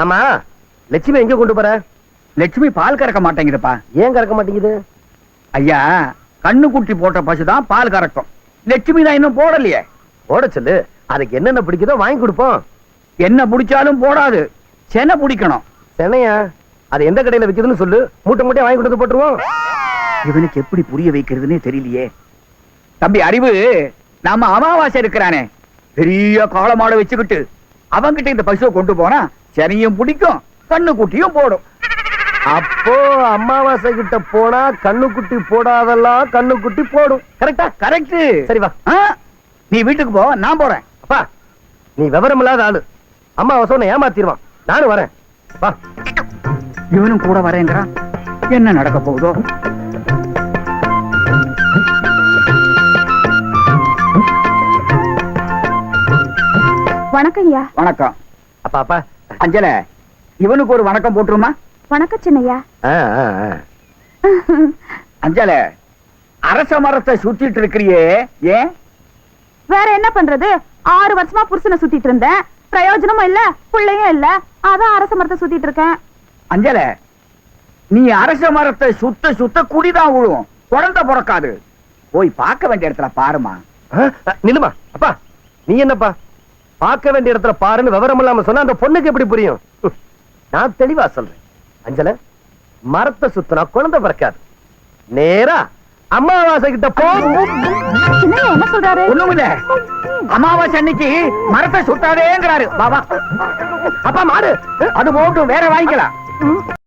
ஆமா, லட்சுமி எங்க கொண்டு போற? லட்சுமி பால் கறக்க மாட்டேங்குதுப்பா. ஏன் கறக்க மாட்டேங்குது? ஐயா, கண்ணு குட்டி போட்ட பசுதான் பால் கறக்கும். லட்சுமி தான் இன்னும் போடலையே. போட சொல்லு. அதுக்கு என்னென்ன பிடிக்குதோ வாங்கி கொடுப்போம். என்ன பிடிச்சாலும் போடாது, செனை பிடிக்கணும். சென்னையா? அது எந்த கடையில விக்குதுன்னு சொல்லு, மூட்டை மூட்டையா வாங்கி கொடுத்து போட்டுருவோம். இவனுக்கு எப்படி புரிய வைக்கிறதுன்னு தெரியலையே. தம்பி அறிவு, நாம அமாவாசை இருக்கிறானே, பெரிய காளமாட வச்சுக்கிட்டு அவங்கிட்ட இந்த பசுவை கொண்டு போனா செனையும் பிடிக்கும், கண்ணு குட்டியும் போடும். அப்போ அமாவாசை கிட்ட போனா கண்ணுக்குட்டி போடாதெல்லாம் கண்ணுக்குட்டி போடும். கரெக்டா? கரெக்ட். சரி வா. நீ வீட்டுக்கு போ, நான் போறேன். அப்பா, நீ விவரம் இல்லாத ஆளு. அம்மாவாசை உன்னை ஏமாத்திடுவான். நானும் வரேன். வா. இவனும் கூட வரேங்கிறான். என்ன நடக்க போகுதோ? வணக்கம் ஐயா. வணக்கம். அப்பா அப்பா. அஞ்சல, இவனுக்கு ஒரு வணக்கம் போட்டுருமா? வணக்கம் சின்னையா. அஞ்சல, அரச மரத்தை சுத்திட்டு இருக்கிறியே, ஏன்? வேற என்ன பண்றது? 6 வருஷமா புருஷனை சுத்திட்டு இருந்தேன், பிரயோஜனமும் இல்ல, பிள்ளையும் இல்ல, அதான் அரச மரத்தை சுத்திட்டு இருக்கேன். அஞ்சல, நீ அரச மரத்தை சுத்த சுத்த குடிதான் விழுவும், குழந்தை பிறக்காது. போய் பார்க்க வேண்டிய இடத்துல பாருமா. நில்லுமா. அப்பா, நீ என்னப்பா பார்க்க வேண்டிய இடத்துல பாருன்னு விவரம் இல்லாம சொன்னா அந்த பொண்ணுக்கு எப்படி புரியும்? நான் தெளிவா சொல்றேன். அஞ்சல, மரத்தை சுத்தினா குழந்தை பிறக்காது. நேரா அமாவாசை கிட்ட போ. சின்னையா என்ன சொல்றாரு? ஒண்ணுமில்ல, அமாவாசை அன்னைக்கு மரத்தை சுத்தாதேங்கிறாரு பாபா. அப்பா மாடு அது போட்டும், வேற வாங்கிக்கலாம்.